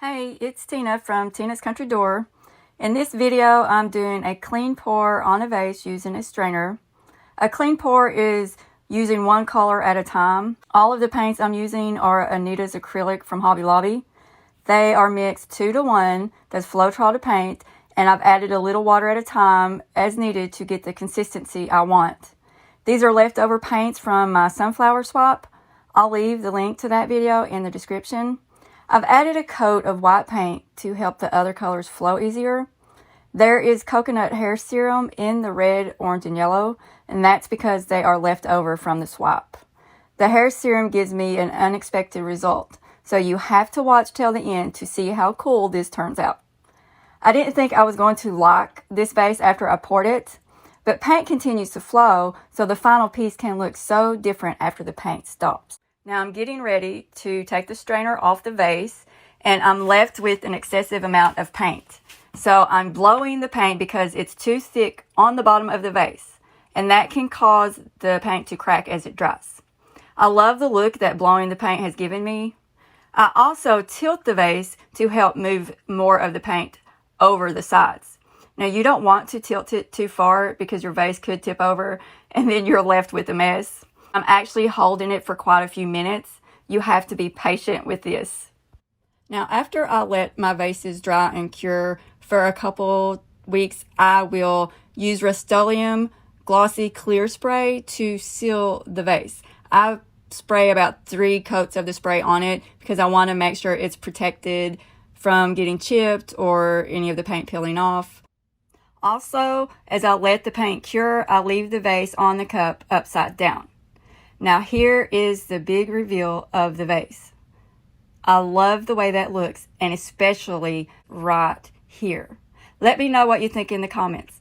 Hey, it's Tina from Tina's Country Door. In this video, I'm doing a clean pour on a vase using a strainer. A clean pour is using one color at a time. All of the paints I'm using are Anita's Acrylic from Hobby Lobby. They are mixed 2-to-1, that's Floetrol to paint, and I've added a little water at a time as needed to get the consistency I want. These are leftover paints from my sunflower swap. I'll leave the link to that video in the description. I've added a coat of white paint to help the other colors flow easier. There is coconut hair serum in the red, orange, and yellow, and that's because they are left over from the swap. The hair serum gives me an unexpected result, so you have to watch till the end to see how cool this turns out. I didn't think I was going to like this vase after I poured it, but paint continues to flow, so the final piece can look so different after the paint stops. Now I'm getting ready to take the strainer off the vase, and I'm left with an excessive amount of paint. So I'm blowing the paint because it's too thick on the bottom of the vase, and that can cause the paint to crack as it dries. I love the look that blowing the paint has given me. I also tilt the vase to help move more of the paint over the sides. Now you don't want to tilt it too far because your vase could tip over and then you're left with a mess. I'm actually holding it for quite a few minutes. You have to be patient with this. Now, after I let my vases dry and cure for a couple weeks, I will use Rust-Oleum Glossy Clear Spray to seal the vase. I spray about 3 coats of the spray on it because I want to make sure it's protected from getting chipped or any of the paint peeling off. Also, as I let the paint cure, I leave the vase on the cup upside down. Now here is the big reveal of the vase. I love the way that looks, and especially right here. Let me know what you think in the comments.